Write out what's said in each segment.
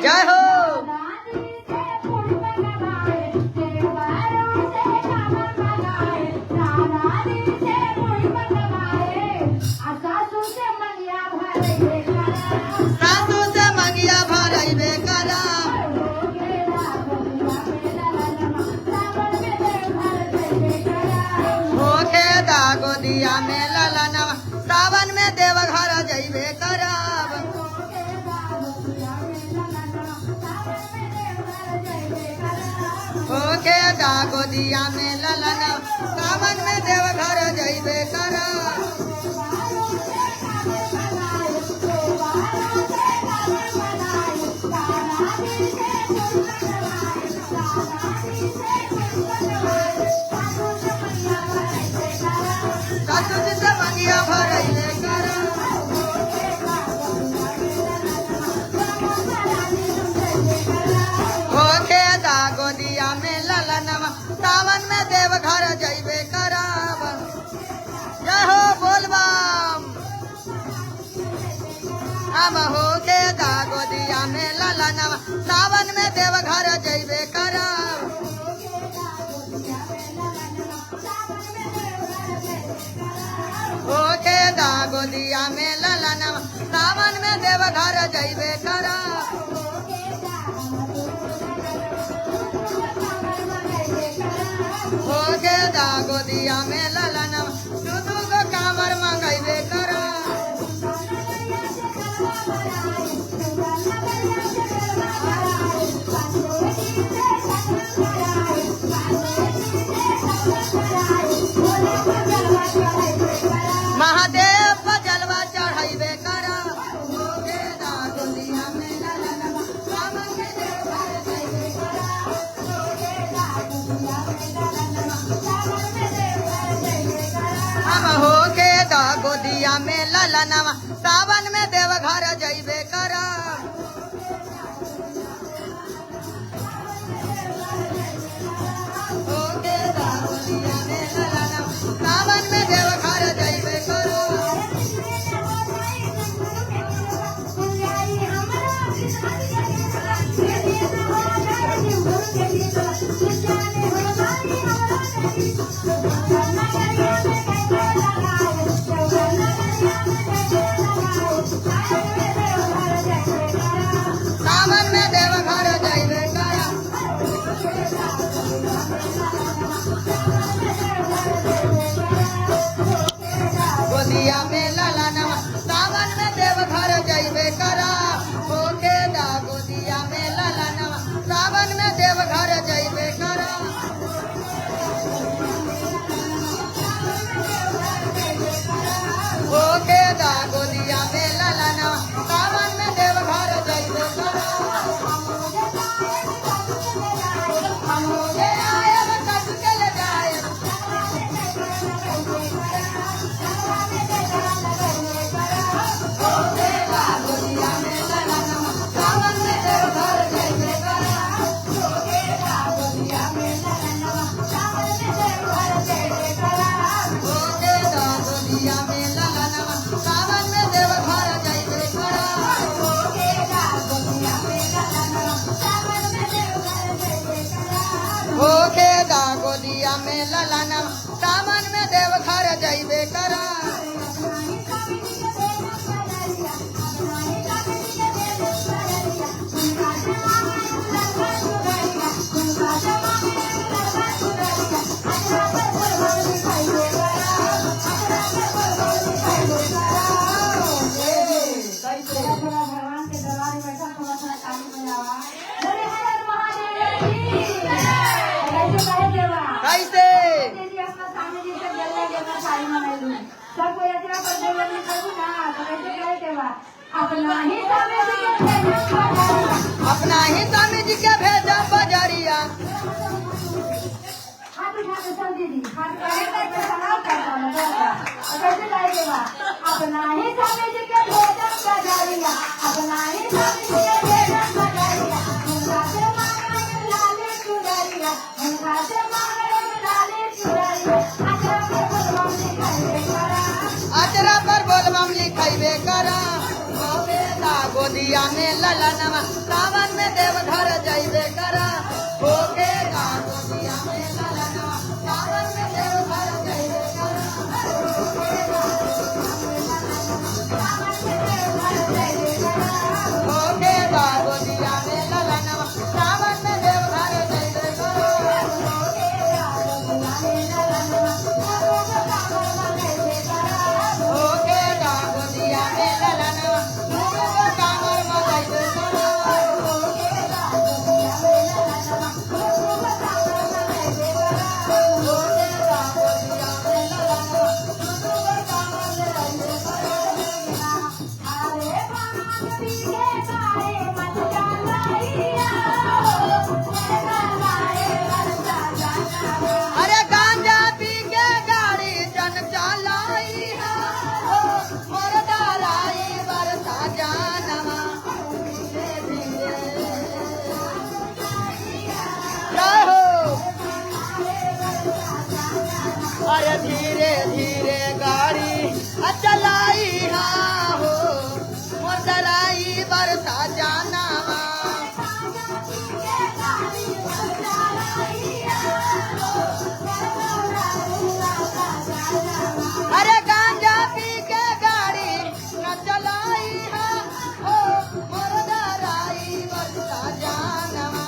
जय हो। सासू से मंगिया भरइबे करब। होखे दा गोदिया में ललनवा सावन में देवघर जइबे करब। होखे दा गोदिया में ललनवा सावन में देवघर जइबे करब। सासू जी से मंगिया भरइबे करब। होखे दा गोदिया में ललनवा सावन में देवघर जइबे करब। जय हो बोलबम। हम होखे दा गोदिया में ललनवा सावन में देवघर जइबे करब। होखे दा गोदिया में ललनवा सावन में देवघर जइबे करब। होखे दा गोदिया में ललनवा दू गो कांवर मंगइबे करब। महादेव पर जलवा चढ़इबे करब। होखे दा गोदिया में ललनवा सावन में देवघर जइबे करब। हम होखे दा गोदिया में ललनवा सावन में देवघर जइबे करब। होखे दा गोदिया में ललनवा सावन में देवघर जइबे करब। सावन में देवघर जइबे करब। गोदिया में ललनवा सावन में देवघर जइबे करब। होखे दा गोदिया में ललनवा सावन में देवघर जइबे करब। होखे दा गोदिया में ललनवा सावन में देवघर जइबे करब। हम ले आयब कट के ले जायब। होखे दा गोदिया में ललनवा सावन में देवघर जइबे करब। होखे दा गोदिया में ललनवा सावन में देवघर जइबे करब। होखे दा गोदिया में ललनवा सावन में देवघर जइबे करब। होखे दा गोदिया में ललनवा सावन में देवघर जइबे करब। होखे दा गोदिया में ललनवा सावन में देवघर जइबे करब। भगवान के दरबार में बैठा थोड़ा सा ताली बजावा। बोले हर महादेव की जय। कैसे कहे देवा? कैसे जी अपना सामने जी से जल्दी देवा सारी मनाई लूं। सबको यात्रा पर बोले नहीं करूँ ना तो कैसे कहे देवा? अपना ही स्वामी जी के भेजा बजारिया। अपना ही स्वामी जी के भेजा बजारिया। हाथ उठा के चल दीदी हाथ पहले तक सलाम करता हूँ बोलता। और कैसे कहे देवा? अपना ही स्वामी जी के भेजा बजारिया। अपना ही स्वामी जी के भेजा बजारिया। उनका से मांगे लाले चुनरिया। उनका से मांगे लाले चुनरिया। अचरा पर बोलबम लिखाइबे करा। अचरा पर बोलबम लिखाइबे करा। गोदिया में ललनवा सावन में देवघर जइबे करा होके गा गोदिया में ललनवा सावन में देवघर जइबे करा होके गा गोदिया में ललनवा सावन में देवघर जइबे करा होके गा गोदिया में ललनवा मुर्गा कामर मजइबे करा होके गा गोदिया में ललनवा अरे गांजा पी के गाड़ी जन चलाई हो मोर डराई बरसा जानवा रहो अरे धीरे धीरे गाड़ी चलाई हो मोर डराई बरसा जानवा अरे गांजा पी के गाड़ी न चलाई हो मोर डराई बरसा जानवा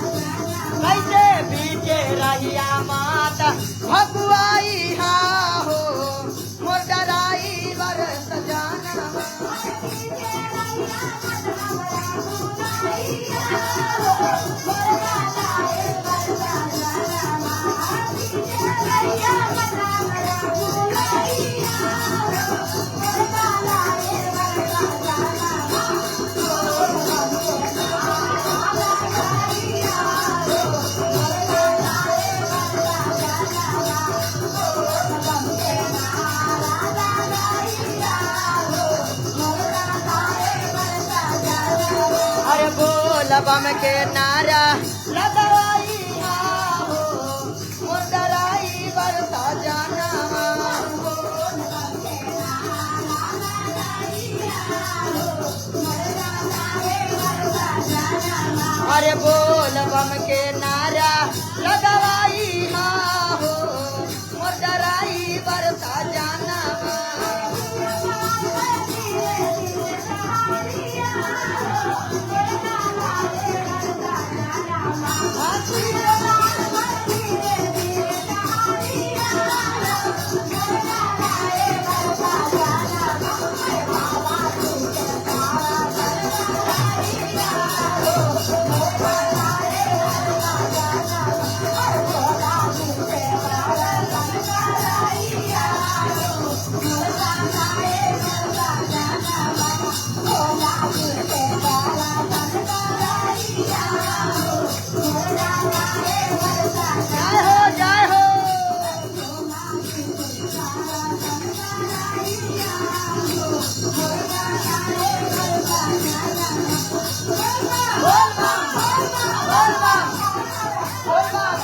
कैसे बीचे रहिया माता भगवाई हो मोर डराई बरस जानवा अरे बोल बम के नारा लगवाई हो मोर डराई बरसा जानवा अरे बोल बम के नारा लगवाई हो मोर डराई बरसा जानवा जय हो बोल बाप बोल बाप बोल बाप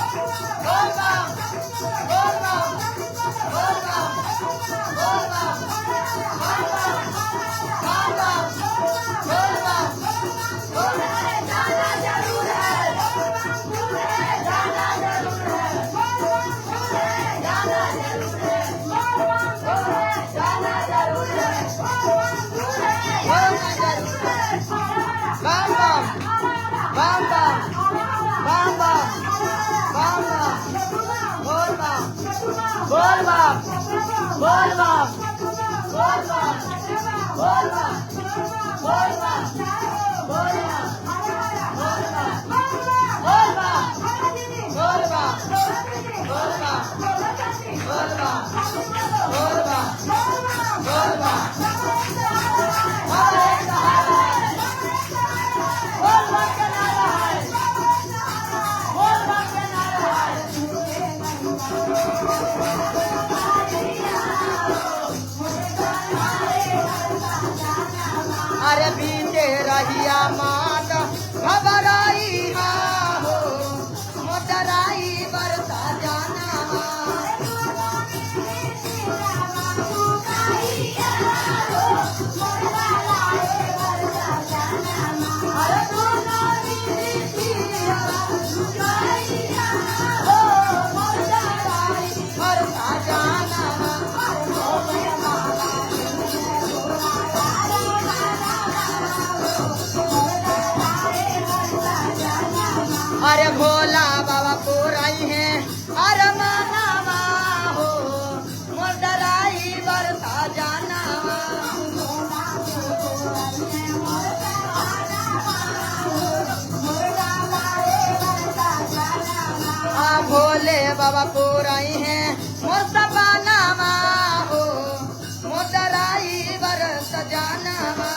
बोल बाप बोल बाप बोल बाप बोल बाप बोल बाप बोल बाप बोल बाप बोल बाप बोल बाप बोल बाप हरे सहारा बोल बाप का नारा है बोल बाप का नारा है अरे बीते रहिया मात घबराई हो मोटराई बरसा जाना गोराई है मोसबा नामा हो मोदराई बरस जानामा